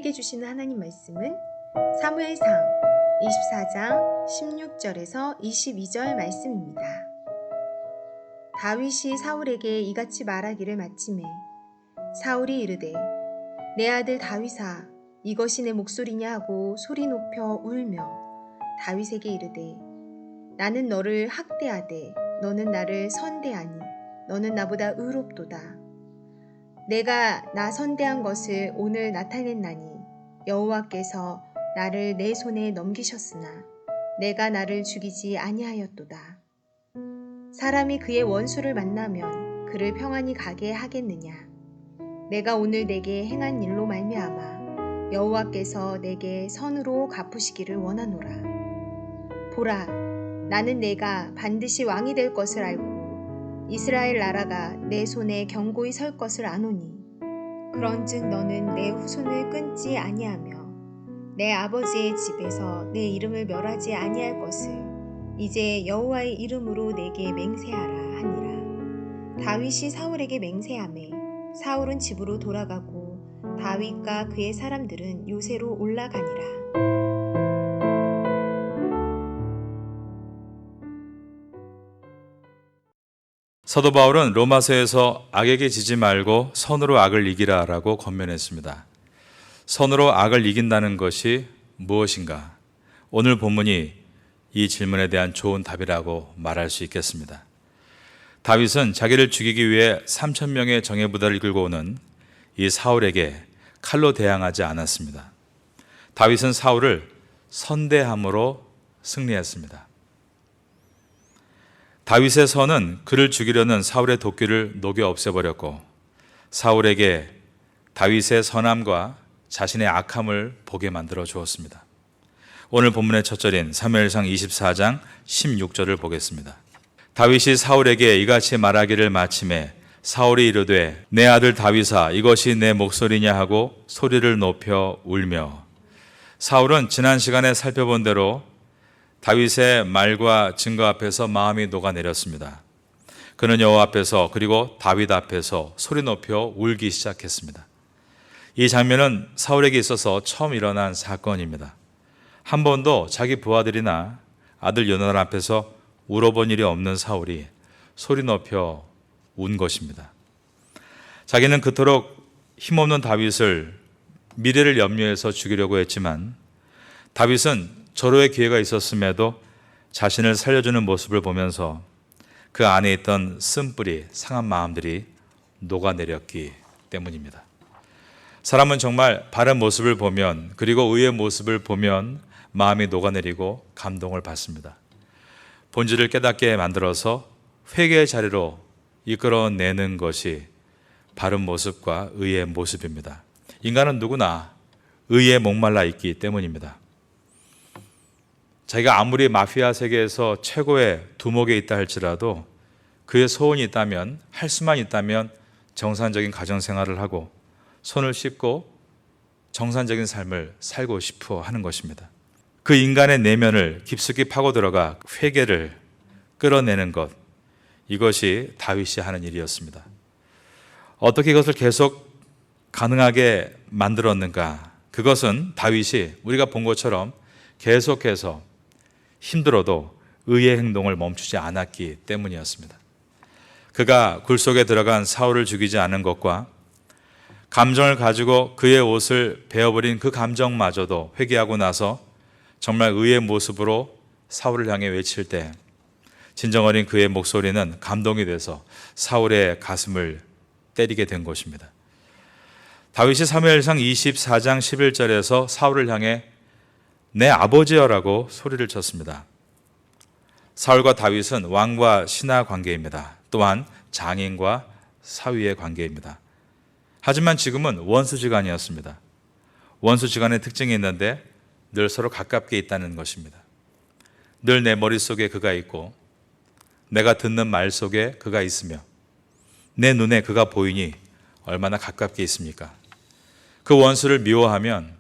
우리에게 주시는 하나님 말씀은 사무엘상 24장 16절에서 22절 말씀입니다. 다윗이 사울에게 이같이 말하기를 마치매 사울이 이르되 내 아들 다윗아 이것이 내 목소리냐 하고 소리 높여 울며 다윗에게 이르되 나는 너를 학대하되 너는 나를 선대하니 너는 나보다 의롭도다. 내가 나 선대한 것을 오늘 나타냈나니 여호와께서 나를 내 손에 넘기셨으나 내가 나를 죽이지 아니하였도다. 사람이 그의 원수를 만나면 그를 평안히 가게 하겠느냐. 내가 오늘 내게 행한 일로 말미암아 여호와께서 내게 선으로 갚으시기를 원하노라. 보라, 나는 내가 반드시 왕이 될 것을 알고 이스라엘 나라가 내 손에 견고히 설 것을 아노니 그런즉 너는 내 후손을 끊지 아니하며 내 아버지의 집에서 내 이름을 멸하지 아니할 것을 이제 여호와의 이름으로 내게 맹세하라 하니라. 다윗이 사울에게 맹세하매 사울은 집으로 돌아가고 다윗과 그의 사람들은 요새로 올라가니라. 사도 바울은 로마서에서 악에게 지지 말고 선으로 악을 이기라라고 권면했습니다. 선으로 악을 이긴다는 것이 무엇인가? 오늘 본문이 이 질문에 대한 좋은 답이라고 말할 수 있겠습니다. 다윗은 자기를 죽이기 위해 3,000명의 정예부대를 이끌고 오는 이 사울에게 칼로 대항하지 않았습니다. 다윗은 사울을 선대함으로 승리했습니다. 다윗의 선은 그를 죽이려는 사울의 도끼를 녹여 없애버렸고 사울에게 다윗의 선함과 자신의 악함을 보게 만들어 주었습니다. 오늘 본문의 첫 절인 사무엘상 24장 16절을 보겠습니다. 다윗이 사울에게 이같이 말하기를 마치매 사울이 이르되 내 아들 다윗아 이것이 내 목소리냐 하고 소리를 높여 울며. 사울은 지난 시간에 살펴본 대로 다윗의 말과 증거 앞에서 마음이 녹아내렸습니다. 그는 여호와 앞에서 그리고 다윗 앞에서 소리 높여 울기 시작했습니다. 이 장면은 사울에게 있어서 처음 일어난 사건입니다. 한 번도 자기 부하들이나 아들 요나단 앞에서 울어본 일이 없는 사울이 소리 높여 운 것입니다. 자기는 그토록 힘없는 다윗을 미래를 염려해서 죽이려고 했지만 다윗은 절호의 기회가 있었음에도 자신을 살려주는 모습을 보면서 그 안에 있던 쓴뿌리 상한 마음들이 녹아내렸기 때문입니다. 사람은 정말 바른 모습을 보면 그리고 의의 모습을 보면 마음이 녹아내리고 감동을 받습니다. 본질을 깨닫게 만들어서 회개의 자리로 이끌어내는 것이 바른 모습과 의의 모습입니다. 인간은 누구나 의에 목말라 있기 때문입니다. 자기가 아무리 마피아 세계에서 최고의 두목에 있다 할지라도 그의 소원이 있다면, 할 수만 있다면 정상적인 가정생활을 하고 손을 씻고 정상적인 삶을 살고 싶어 하는 것입니다. 그 인간의 내면을 깊숙이 파고 들어가 회개를 끌어내는 것, 이것이 다윗이 하는 일이었습니다. 어떻게 이것을 계속 가능하게 만들었는가? 그것은 다윗이 우리가 본 것처럼 계속해서 힘들어도 의의 행동을 멈추지 않았기 때문이었습니다. 그가 굴 속에 들어간 사울을 죽이지 않은 것과 감정을 가지고 그의 옷을 베어버린 그 감정마저도 회개하고 나서 정말 의의 모습으로 사울을 향해 외칠 때 진정 어린 그의 목소리는 감동이 돼서 사울의 가슴을 때리게 된 것입니다. 다윗이 사무엘상 24장 11절에서 사울을 향해 내 아버지여라고 소리를 쳤습니다. 사울과 다윗은 왕과 신하 관계입니다. 또한 장인과 사위의 관계입니다. 하지만 지금은 원수지간이었습니다. 원수지간의 특징이 있는데 늘 서로 가깝게 있다는 것입니다. 늘 내 머릿속에 그가 있고 내가 듣는 말 속에 그가 있으며 내 눈에 그가 보이니 얼마나 가깝게 있습니까? 그 원수를 미워하면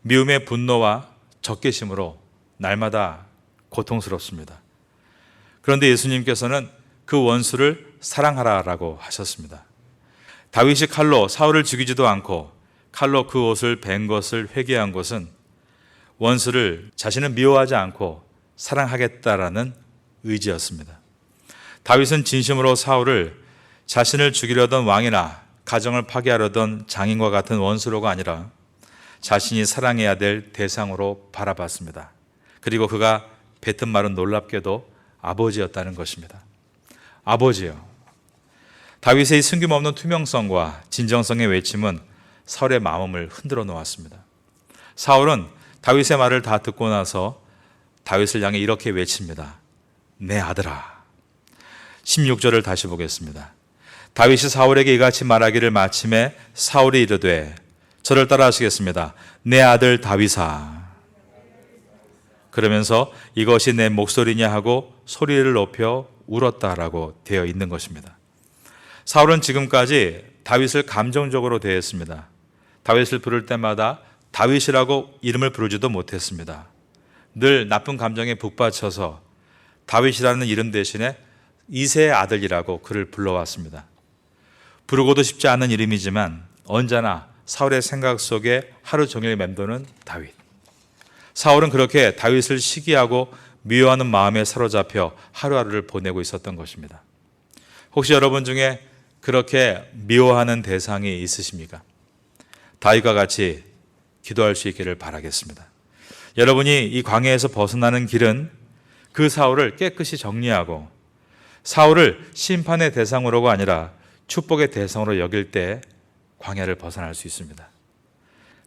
미움의 분노와 적개심으로 날마다 고통스럽습니다. 그런데 예수님께서는 그 원수를 사랑하라라고 하셨습니다. 다윗이 칼로 사울을 죽이지도 않고 칼로 그 옷을 벤 것을 회개한 것은 원수를 자신은 미워하지 않고 사랑하겠다라는 의지였습니다. 다윗은 진심으로 사울을 자신을 죽이려던 왕이나 가정을 파괴하려던 장인과 같은 원수로가 아니라 자신이 사랑해야 될 대상으로 바라봤습니다. 그리고 그가 뱉은 말은 놀랍게도 아버지였다는 것입니다. 아버지요. 다윗의 이 숨김없는 투명성과 진정성의 외침은 사울의 마음을 흔들어 놓았습니다. 사울은 다윗의 말을 다 듣고 나서 다윗을 향해 이렇게 외칩니다. 내 아들아. 16절을 다시 보겠습니다. 다윗이 사울에게 이같이 말하기를 마침에 사울이 이르되, 저를 따라 하시겠습니다. 내 아들 다윗아. 그러면서 이것이 내 목소리냐 하고 소리를 높여 울었다라고 되어 있는 것입니다. 사울은 지금까지 다윗을 감정적으로 대했습니다. 다윗을 부를 때마다 다윗이라고 이름을 부르지도 못했습니다. 늘 나쁜 감정에 북받쳐서 다윗이라는 이름 대신에 이새의 아들이라고 그를 불러왔습니다. 부르고도 싶지 않은 이름이지만 언제나 사울의 생각 속에 하루 종일 맴도는 다윗. 사울은 그렇게 다윗을 시기하고 미워하는 마음에 사로잡혀 하루하루를 보내고 있었던 것입니다. 혹시 여러분 중에 그렇게 미워하는 대상이 있으십니까? 다윗과 같이 기도할 수 있기를 바라겠습니다. 여러분이 이 광야에서 벗어나는 길은 그 사울을 깨끗이 정리하고 사울을 심판의 대상으로가 아니라 축복의 대상으로 여길 때 광야를 벗어날 수 있습니다.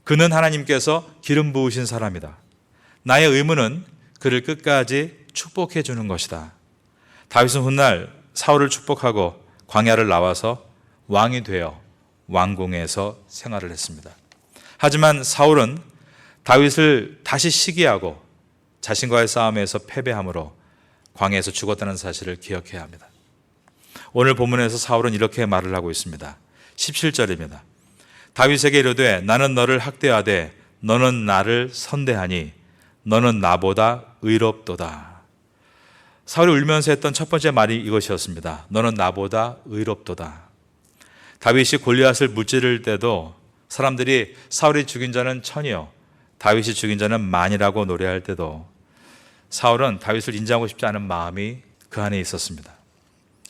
그는 하나님께서 기름 부으신 사람이다. 나의 의무는 그를 끝까지 축복해 주는 것이다. 다윗은 훗날 사울을 축복하고 광야를 나와서 왕이 되어 왕궁에서 생활을 했습니다. 하지만 사울은 다윗을 다시 시기하고 자신과의 싸움에서 패배함으로 광야에서 죽었다는 사실을 기억해야 합니다. 오늘 본문에서 사울은 이렇게 말을 하고 있습니다. 17절입니다. 다윗에게 이르되 나는 너를 학대하되 너는 나를 선대하니 너는 나보다 의롭도다. 사울이 울면서 했던 첫 번째 말이 이것이었습니다. 너는 나보다 의롭도다. 다윗이 골리앗을 무찌를 때도 사람들이 사울이 죽인 자는 천이요 다윗이 죽인 자는 만이라고 노래할 때도 사울은 다윗을 인정하고 싶지 않은 마음이 그 안에 있었습니다.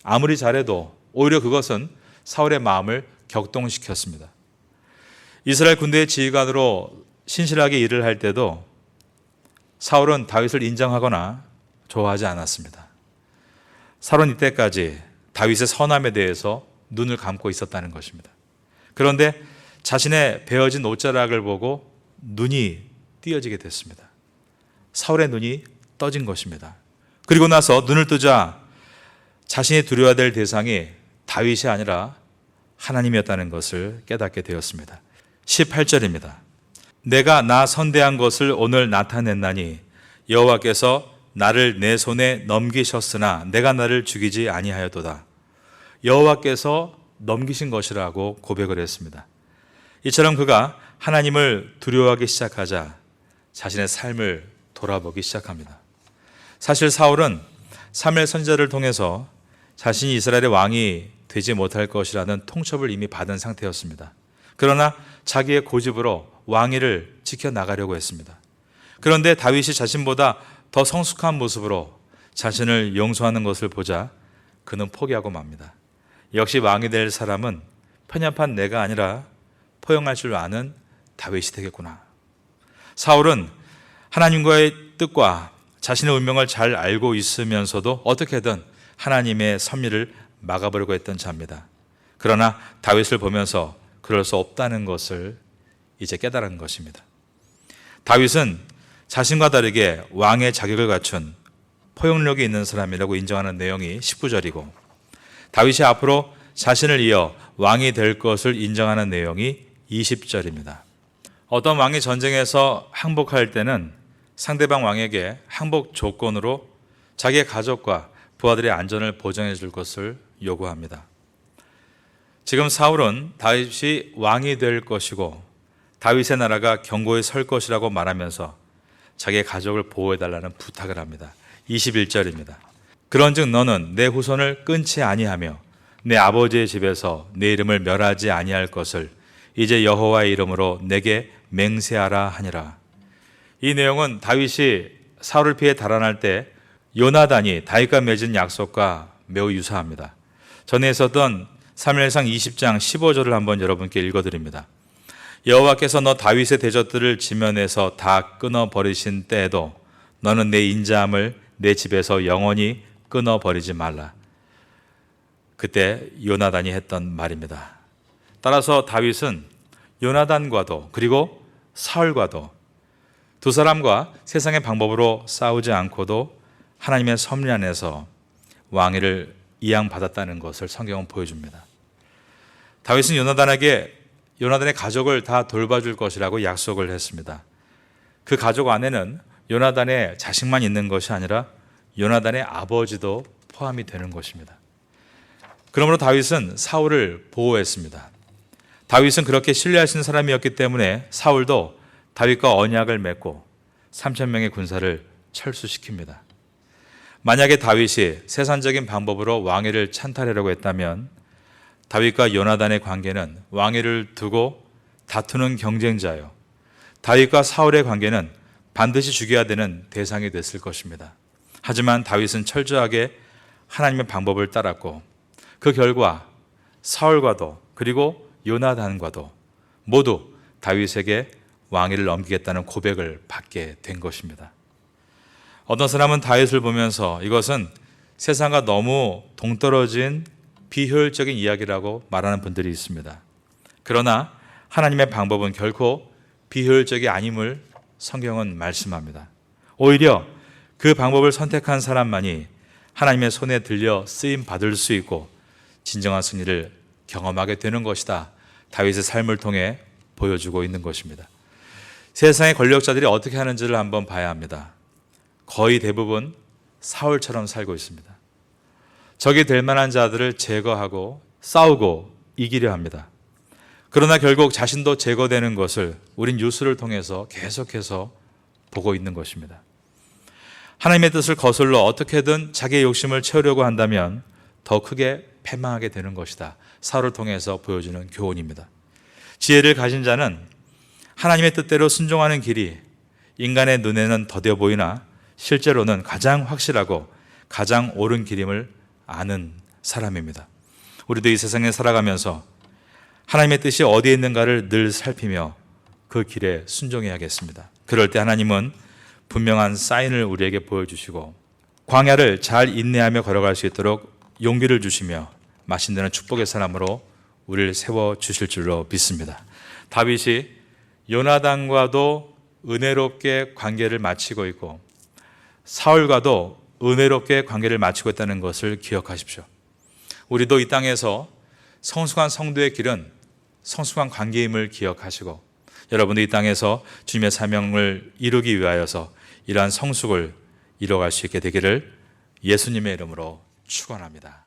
아무리 잘해도 오히려 그것은 사울의 마음을 격동시켰습니다. 이스라엘 군대의 지휘관으로 신실하게 일을 할 때도 사울은 다윗을 인정하거나 좋아하지 않았습니다. 사울은 이때까지 다윗의 선함에 대해서 눈을 감고 있었다는 것입니다. 그런데 자신의 베어진 옷자락을 보고 눈이 띄어지게 됐습니다. 사울의 눈이 떠진 것입니다. 그리고 나서 눈을 뜨자 자신이 두려워야 될 대상이 다윗이 아니라 하나님이었다는 것을 깨닫게 되었습니다. 18절입니다. 내가 나 선대한 것을 오늘 나타냈나니 여호와께서 나를 내 손에 넘기셨으나 내가 나를 죽이지 아니하였도다. 여호와께서 넘기신 것이라고 고백을 했습니다. 이처럼 그가 하나님을 두려워하기 시작하자 자신의 삶을 돌아보기 시작합니다. 사실 사울은 사무엘 선지자를 통해서 자신이 이스라엘의 왕이 되지 못할 것이라는 통첩을 이미 받은 상태였습니다. 그러나 자기의 고집으로 왕위를 지켜나가려고 했습니다. 그런데 다윗이 자신보다 더 성숙한 모습으로 자신을 용서하는 것을 보자 그는 포기하고 맙니다. 역시 왕이 될 사람은 편협한 내가 아니라 포용할 줄 아는 다윗이 되겠구나. 사울은 하나님과의 뜻과 자신의 운명을 잘 알고 있으면서도 어떻게든 하나님의 섭리를 막아버리고 했던 자입니다. 그러나 다윗을 보면서 그럴 수 없다는 것을 이제 깨달은 것입니다. 다윗은 자신과 다르게 왕의 자격을 갖춘 포용력이 있는 사람이라고 인정하는 내용이 19절이고 다윗이 앞으로 자신을 이어 왕이 될 것을 인정하는 내용이 20절입니다. 어떤 왕이 전쟁에서 항복할 때는 상대방 왕에게 항복 조건으로 자기의 가족과 부하들의 안전을 보장해 줄 것을 요구합니다. 지금 사울은 다윗이 왕이 될 것이고 다윗의 나라가 견고히 설 것이라고 말하면서 자기의 가족을 보호해달라는 부탁을 합니다. 21절입니다. 그런즉 너는 내 후손을 끊지 아니하며 내 아버지의 집에서 내 이름을 멸하지 아니할 것을 이제 여호와의 이름으로 내게 맹세하라 하니라. 이 내용은 다윗이 사울을 피해 달아날 때 요나단이 다윗과 맺은 약속과 매우 유사합니다. 전에 있었던 사무엘상 20장 15절을 한번 여러분께 읽어드립니다. 여호와께서 너 다윗의 대적들을 지면에서 다 끊어버리신 때에도 너는 내 인자함을 내 집에서 영원히 끊어버리지 말라. 그때 요나단이 했던 말입니다. 따라서 다윗은 요나단과도 그리고 사울과도 두 사람과 세상의 방법으로 싸우지 않고도 하나님의 섭리 안에서 왕위를 이양받았다는 것을 성경은 보여줍니다. 다윗은 요나단의 가족을 다 돌봐줄 것이라고 약속을 했습니다. 그 가족 안에는 요나단의 자식만 있는 것이 아니라 요나단의 아버지도 포함이 되는 것입니다. 그러므로 다윗은 사울을 보호했습니다. 다윗은 그렇게 신뢰하시는 사람이었기 때문에 사울도 다윗과 언약을 맺고 3,000명의 군사를 철수시킵니다. 만약에 다윗이 세상적인 방법으로 왕위를 찬탈하려고 했다면 다윗과 요나단의 관계는 왕위를 두고 다투는 경쟁자요, 다윗과 사울의 관계는 반드시 죽여야 되는 대상이 됐을 것입니다. 하지만 다윗은 철저하게 하나님의 방법을 따랐고 그 결과 사울과도 그리고 요나단과도 모두 다윗에게 왕위를 넘기겠다는 고백을 받게 된 것입니다. 어떤 사람은 다윗을 보면서 이것은 세상과 너무 동떨어진 비효율적인 이야기라고 말하는 분들이 있습니다. 그러나 하나님의 방법은 결코 비효율적이 아님을 성경은 말씀합니다. 오히려 그 방법을 선택한 사람만이 하나님의 손에 들려 쓰임 받을 수 있고 진정한 승리를 경험하게 되는 것이다. 다윗의 삶을 통해 보여주고 있는 것입니다. 세상의 권력자들이 어떻게 하는지를 한번 봐야 합니다. 거의 대부분 사울처럼 살고 있습니다. 적이 될 만한 자들을 제거하고 싸우고 이기려 합니다. 그러나 결국 자신도 제거되는 것을 우린 뉴스를 통해서 계속해서 보고 있는 것입니다. 하나님의 뜻을 거슬러 어떻게든 자기의 욕심을 채우려고 한다면 더 크게 패망하게 되는 것이다. 사울을 통해서 보여주는 교훈입니다. 지혜를 가진 자는 하나님의 뜻대로 순종하는 길이 인간의 눈에는 더뎌 보이나 실제로는 가장 확실하고 가장 옳은 길임을 아는 사람입니다. 우리도 이 세상에 살아가면서 하나님의 뜻이 어디에 있는가를 늘 살피며 그 길에 순종해야겠습니다. 그럴 때 하나님은 분명한 사인을 우리에게 보여주시고 광야를 잘 인내하며 걸어갈 수 있도록 용기를 주시며 마신다는 축복의 사람으로 우리를 세워주실 줄로 믿습니다. 다윗이 요나단과도 은혜롭게 관계를 마치고 있고 사울과도 은혜롭게 관계를 마치고 있다는 것을 기억하십시오. 우리도 이 땅에서 성숙한 성도의 길은 성숙한 관계임을 기억하시고 여러분도 이 땅에서 주님의 사명을 이루기 위하여서 이러한 성숙을 이뤄갈 수 있게 되기를 예수님의 이름으로 축원합니다.